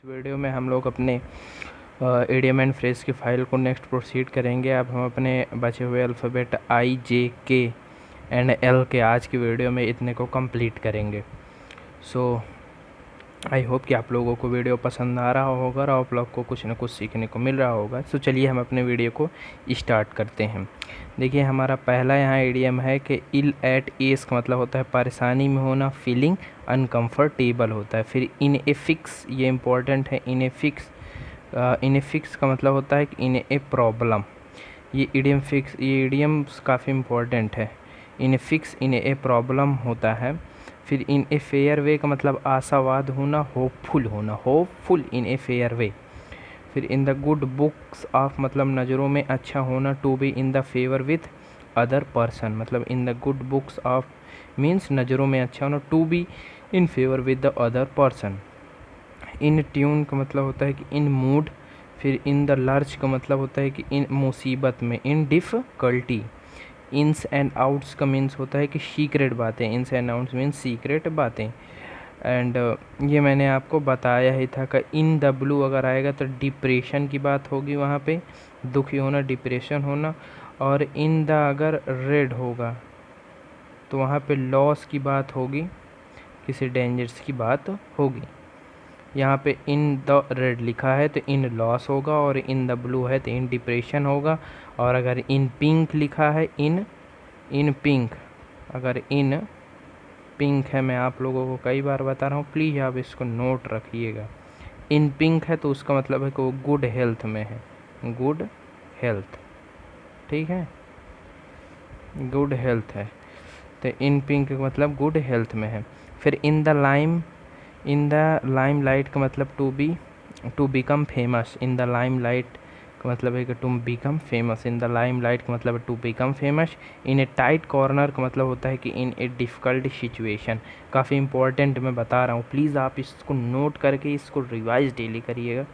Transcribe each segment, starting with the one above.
इस वीडियो में हम लोग अपने एडियम एंड फ्रेज की फ़ाइल को नेक्स्ट प्रोसीड करेंगे। अब हम अपने बचे हुए अल्फ़ाबेट आई, जे, के एंड एल के आज की वीडियो में इतने को कंप्लीट करेंगे। सो आई होप कि आप लोगों को वीडियो पसंद आ रहा होगा और आप लोग को कुछ न कुछ सीखने को मिल रहा होगा। सो चलिए हम अपने वीडियो को स्टार्ट करते हैं। देखिए हमारा पहला यहाँ एडियम है कि इल एट एज का मतलब होता है परेशानी में होना, फीलिंग अनकम्फर्टेबल होता है। फिर इन ए फिक्स, ये इम्पोर्टेंट है। इन ए फिक्स का मतलब होता है कि इन ए प्रॉब्लम। ये इडियम्स काफ़ी इम्पोर्टेंट है। इन a fix, in a problem होता है। फिर इन ए फेयर वे का मतलब आशावाद होना, होपफुल होना, होपफुल इन ए फेयर वे। फिर in the good books of मतलब नज़रों में अच्छा होना, to be in the favour with other person मतलब in the good books of means नज़रों में अच्छा होना, to be in favour with the other person. In tune का मतलब होता है कि इन मूड। फिर इन द लर्च का मतलब होता है कि इन मुसीबत में, in difficulty. Ins and outs का मीन्स होता है कि सीक्रेट बातें। Ins and outs means secret बातें। एंड ये मैंने आपको बताया ही था कि इन द ब्लू अगर आएगा तो डिप्रेशन की बात होगी, वहाँ पे दुखी होना, डिप्रेशन होना। और इन द अगर रेड होगा तो वहाँ पे लॉस की बात होगी, किसी डेंजर्स की बात होगी। यहाँ पे इन द रेड लिखा है तो इन लॉस होगा, और इन द ब्लू है तो इन डिप्रेशन होगा। और अगर इन पिंक लिखा है, इन पिंक, अगर इन पिंक है, मैं आप लोगों को कई बार बता रहा हूँ, प्लीज़ आप इसको नोट रखिएगा। इन पिंक है तो उसका मतलब है कि वो गुड हेल्थ में है, गुड हेल्थ, ठीक है, गुड हेल्थ है। तो इन पिंक का मतलब गुड हेल्थ में है। फिर इन द लाइम लाइट का मतलब to become famous. In the limelight का मतलब है कि to become famous. In the limelight का मतलब है to become famous. In a tight corner का मतलब होता है कि इन ए डिफ़िकल्ट सिचुएशन। काफ़ी इंपॉर्टेंट मैं बता रहा हूँ, प्लीज़ आप इसको नोट करके इसको रिवाइज डेली करिएगा,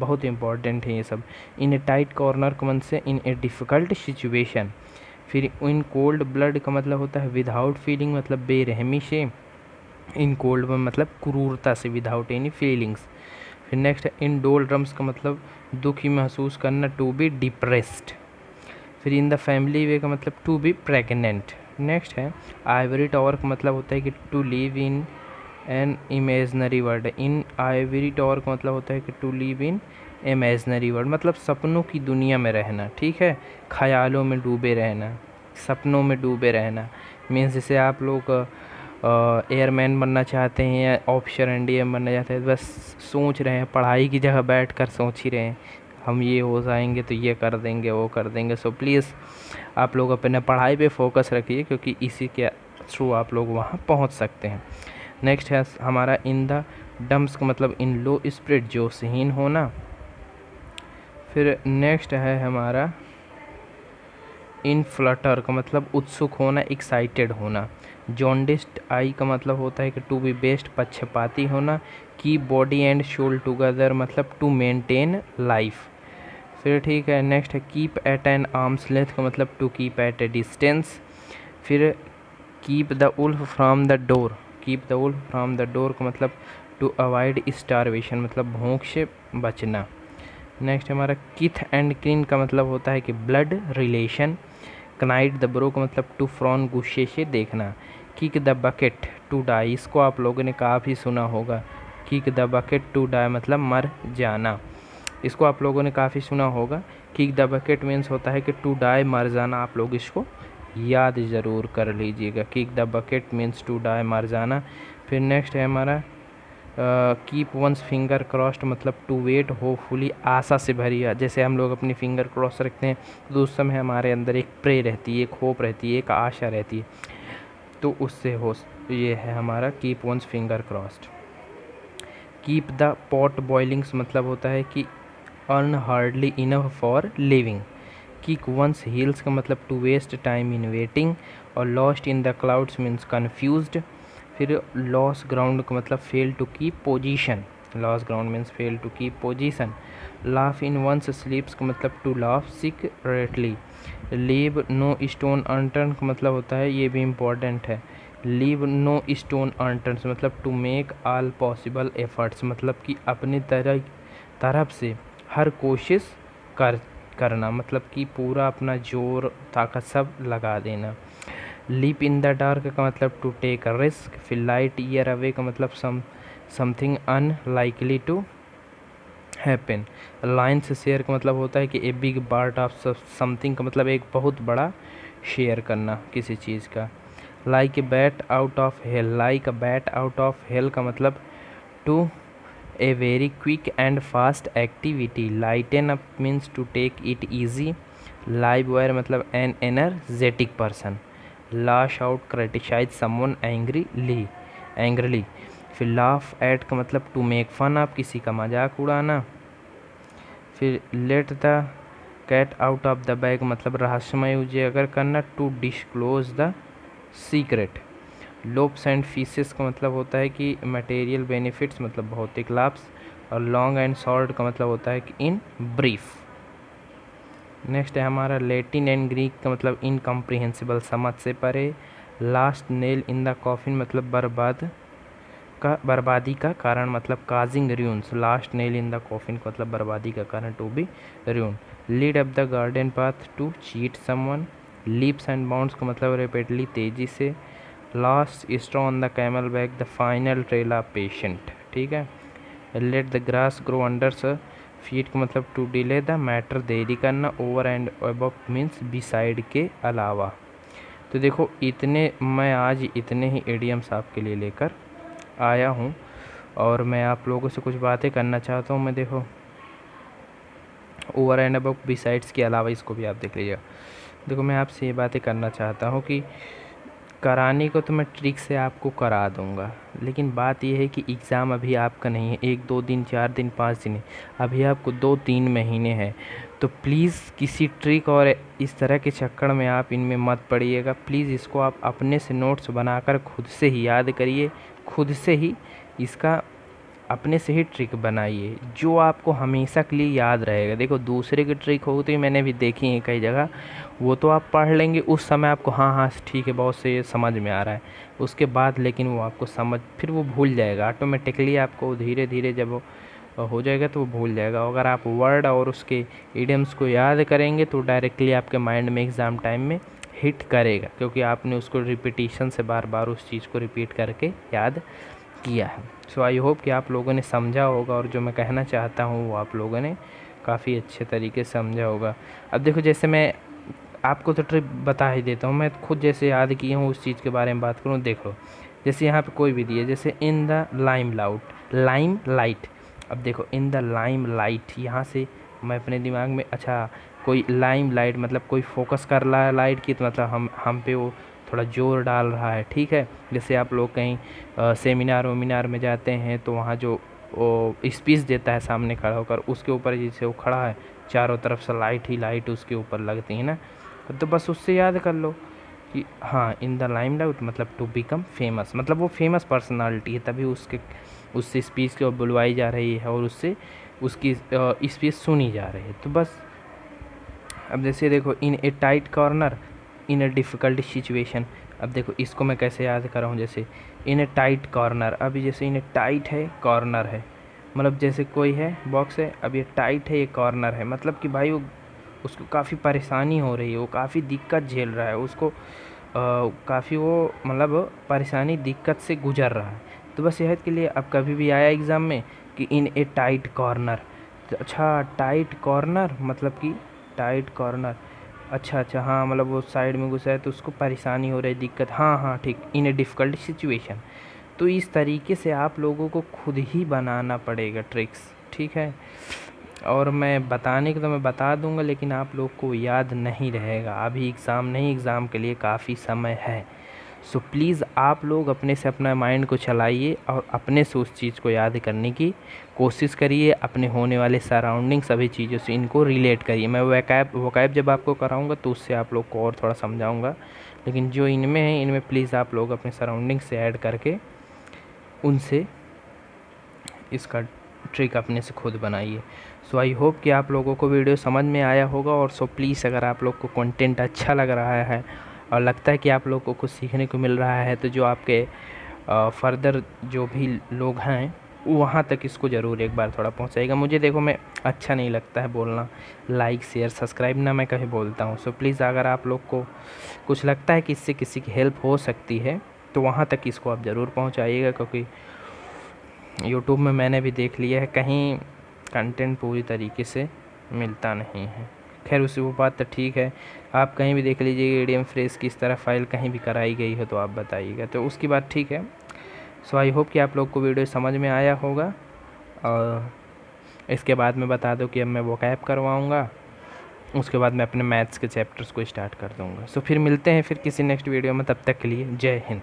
बहुत इंपॉर्टेंट है ये सब। इन ए टाइट कॉर्नर का मन से इन ए डिफ़िकल्ट सिचुएशन। फिर इन कोल्ड ब्लड का मतलब होता है विदाउट फीलिंग मतलब बेरहमी से। इन कोल्ड में मतलब क्रूरता से, विदाउट एनी फीलिंग्स। फिर नेक्स्ट है इन डोल ड्रम्स का मतलब दुखी महसूस करना, टू बी डिप्रेस्ड। फिर इन द फैमिली वे का मतलब टू बी प्रेग्नेंट। नेक्स्ट है आइवरी टावर का मतलब होता है कि to live in an imaginary world. In ivory tower का मतलब होता है कि to live in imaginary world मतलब सपनों की दुनिया में रहना, ठीक है, ख्यालों में डूबे रहना, सपनों में डूबे रहना। मीन्स जैसे आप लोग एयरमैन बनना चाहते हैं या ऑफिसर एनडीएम बनना चाहते हैं, बस सोच रहे हैं, पढ़ाई की जगह बैठ कर सोच ही रहे हैं हम ये हो जाएंगे तो ये कर देंगे, वो कर देंगे। सो प्लीज़ आप लोग अपने पढ़ाई पे फोकस रखिए, क्योंकि इसी के थ्रू आप लोग वहाँ पहुँच सकते हैं। नेक्स्ट है हमारा इन द डम्स का मतलब इन लो स्पिरिट, जोशहीन होना। फिर नेक्स्ट है हमारा इन फ्लटर का मतलब उत्सुक होना, एक्साइटेड होना। जॉन्डिस्ड आई का मतलब होता है कि टू बी बेस्ट, पक्षपाती होना। Keep body and soul together मतलब टू मेंटेन लाइफ। फिर ठीक है, नेक्स्ट है keep at an arm's length का मतलब to keep at a distance. फिर keep the wolf from the door, keep the wolf from the door का मतलब टू अवॉइड स्टारवेशन मतलब भूख से बचना। नेक्स्ट हमारा किथ एंड किन का मतलब होता है कि blood relation. Knit the brow का मतलब टू फ्रॉन, गुस्से से देखना। Kick the bucket to die, इसको आप लोगों ने काफ़ी सुना होगा। Kick the bucket to die मतलब मर जाना, इसको आप लोगों ने काफ़ी सुना होगा। किक द बकेट मीन्स होता है कि टू डाई, मर जाना, आप लोग इसको याद ज़रूर कर लीजिएगा। Kick the bucket means to die, मर जाना। फिर नेक्स्ट है हमारा कीप वंस फिंगर क्रॉस्ड मतलब टू वेट होपफुली, आशा से भरी। जैसे हम लोग अपनी फिंगर क्रॉस रखते हैं तो उस समय हमारे अंदर एक प्रे रहती है, एक होप रहती है, एक आशा रहती है, तो उससे हो ये है हमारा keep one's finger crossed. Keep the pot boiling मतलब होता है कि earn hardly enough for living. Kick one's heels का मतलब to waste time in waiting. और lost in the clouds means confused. फिर लॉस ग्राउंड का मतलब fail to keep position, loss ground means fail to keep position. Laugh in one's sleeps का मतलब to laugh secretly. Leave no stone unturn का मतलब होता है, ये भी इम्पॉर्टेंट है, लीव नो स्टोन अनटर्न्ड मतलब to make all possible efforts मतलब कि अपने तरफ से हर कोशिश करना मतलब कि पूरा अपना जोर ताकत सब लगा देना। लीप इन द डार्क का मतलब टू टेक अ रिस्क। फिर लाइट ईयर अवे का मतलब something unlikely to happen. Lion's share का मतलब होता है कि a big part of something का मतलब एक बहुत बड़ा शेयर करना किसी चीज़ का। Like a bat out of hell, like a bat out of hell का मतलब to a very quick and fast activity. Lighten up means to take it easy. Live wire मतलब an energetic person. Lash out criticize someone angrily. फिर laugh at का मतलब to make fun, आप किसी का मजाक उड़ाना। फिर let the cat out of the bag मतलब रहस्यमय उजागर करना, to disclose the secret. Loaves and fishes का मतलब होता है कि मटेरियल बेनिफिट्स मतलब भौतिक लाभ। और लॉन्ग एंड शॉर्ट का मतलब होता है कि इन ब्रीफ। नेक्स्ट है हमारा लैटिन एंड ग्रीक का मतलब इनकम्प्रिहेंसिबल समझ से परे। Last nail in the coffin मतलब बर्बादी का कारण मतलब causing ruins. Last nail in the coffin का मतलब बर्बादी का कारण to be ruin. Lead up the garden path to cheat someone. Leaps and bounds का मतलब रेपिडली तेजी से। Last straw on the camel back the final trail of patient, ठीक है। Let the grass grow under feet का मतलब to delay the matter देरी करना। Over and above means beside के अलावा। तो देखो इतने मैं आज इतने ही इडियम्स आपके लिए लेकर आया हूँ और मैं आप लोगों से कुछ बातें करना चाहता हूँ। मैं देखो ओवर एंड अबव बिसाइड्स के अलावा इसको भी आप देख लीजिएगा। देखो मैं आपसे ये बातें करना चाहता हूँ कि कराने को तो मैं ट्रिक से आपको करा दूंगा, लेकिन बात यह है कि एग्ज़ाम अभी आपका नहीं है 1-2 दिन 4 दिन 5 दिन, अभी आपको 2-3 महीने हैं। तो प्लीज़ किसी ट्रिक और इस तरह के चक्कर में आप इनमें मत पड़िएगा। प्लीज़ इसको आप अपने से नोट्स बनाकर खुद से ही याद करिए, खुद से ही इसका अपने से ही ट्रिक बनाइए जो आपको हमेशा के लिए याद रहेगा। देखो दूसरे की ट्रिक होती है मैंने भी देखी है कई जगह, वो तो आप पढ़ लेंगे उस समय आपको हाँ ठीक है बहुत से समझ में आ रहा है, उसके बाद लेकिन वो आपको फिर वो भूल जाएगा ऑटोमेटिकली। आपको धीरे धीरे जब वो हो जाएगा तो वो भूल जाएगा। अगर आप वर्ड और उसके इडियम्स को याद करेंगे तो डायरेक्टली आपके माइंड में एग्ज़ाम टाइम में हिट करेगा, क्योंकि आपने उसको रिपीटिशन से बार बार उस चीज़ को रिपीट करके याद किया है। सो आई होप कि आप लोगों ने समझा होगा और जो मैं कहना चाहता हूँ वो आप लोगों ने काफ़ी अच्छे तरीके से समझा होगा। अब देखो जैसे मैं आपको तो ट्रिक बता ही देता हूँ, मैं खुद जैसे याद किया हूँ उस चीज़ के बारे में बात करूँ। देखो जैसे यहाँ पे कोई भी दिए जैसे इन द लाइम लाइट। अब देखो इन द लाइम लाइट, यहाँ से मैं अपने दिमाग में अच्छा कोई लाइम लाइट मतलब कोई फोकस कर रहा है लाइट की, तो मतलब हम पे वो थोड़ा जोर डाल रहा है, ठीक है। जैसे आप लोग कहीं सेमिनार वेमिनार में जाते हैं तो वहाँ जो वो स्पीच देता है सामने खड़ा होकर, उसके ऊपर जैसे वो खड़ा है चारों तरफ से लाइट ही लाइट उसके ऊपर लगती है ना, तो बस उससे याद कर लो कि हाँ इन द लाइम लाइट मतलब टू बिकम फेमस, मतलब वो फेमस पर्सनालिटी है तभी उससे स्पीच को बुलवाई जा रही है और उससे उसकी स्पीच सुनी जा रही है। तो बस अब जैसे देखो in a tight corner in a difficult situation. अब देखो इसको मैं कैसे याद कर रहा हूँ, जैसे इन ए टाइट कॉर्नर, अभी जैसे इन ए टाइट है कॉर्नर है, मतलब जैसे कोई है बॉक्स है, अब ये टाइट है ये कॉर्नर है, मतलब कि भाई वो उसको काफ़ी परेशानी हो रही है, वो काफ़ी दिक्कत झेल रहा है, उसको काफ़ी वो मतलब परेशानी दिक्कत से गुजर रहा है। तो बस यह के लिए अब कभी भी आया एग्ज़ाम में कि इन ए टाइट कॉर्नर, तो अच्छा टाइट कॉर्नर मतलब कि टाइट कॉर्नर, अच्छा हाँ मतलब वो साइड में घुसा है तो उसको परेशानी हो रही है दिक्कत, हाँ ठीक, इन ए डिफ़िकल्ट सिचुएशन। तो इस तरीके से आप लोगों को खुद ही बनाना पड़ेगा ट्रिक्स, ठीक है। और मैं बताने को तो मैं बता दूंगा लेकिन आप लोग को याद नहीं रहेगा, अभी एग्ज़ाम नहीं, एग्ज़ाम के लिए काफ़ी समय है। सो प्लीज़ आप लोग अपने से अपना माइंड को चलाइए और अपने से उस चीज़ को याद करने की कोशिश करिए, अपने होने वाले सराउंडिंग सभी चीज़ों से इनको रिलेट करिए। मैं वोकैब जब आपको कराऊंगा तो उससे आप लोग को और थोड़ा समझाऊंगा, लेकिन जो इनमें है इनमें प्लीज़ आप लोग अपने सराउंडिंग से ऐड करके उनसे इसका ट्रिक अपने से खुद बनाइए। सो आई होप कि आप लोगों को वीडियो समझ में आया होगा। और सो प्लीज़ अगर आप लोग को कंटेंट अच्छा लग रहा है और लगता है कि आप लोग को कुछ सीखने को मिल रहा है, तो जो आपके फर्दर जो भी लोग हैं वहाँ तक इसको ज़रूर एक बार थोड़ा पहुँचाइएगा। मुझे देखो, मैं अच्छा नहीं लगता है बोलना लाइक शेयर सब्सक्राइब ना मैं कभी बोलता हूँ। सो प्लीज़ अगर आप लोग को कुछ लगता है कि इससे किसी की हेल्प हो सकती है तो वहाँ तक इसको आप ज़रूर पहुँचाइएगा, क्योंकि यूट्यूब में मैंने भी देख लिया है कहीं कंटेंट पूरी तरीके से मिलता नहीं है। खैर उसी वो बात तो ठीक है, आप कहीं भी देख लीजिए ईडीएम फ्रेश की इस तरह फाइल कहीं भी कराई गई हो तो आप बताइएगा, तो उसकी बात ठीक है। सो आई होप कि आप लोग को वीडियो समझ में आया होगा। और इसके बाद मैं बता दूं कि अब मैं वोकैब करवाऊंगा, उसके बाद मैं अपने मैथ्स के चैप्टर्स को स्टार्ट कर दूंगा। सो फिर मिलते हैं फिर किसी नेक्स्ट वीडियो में, तब तक के लिए जय हिंद।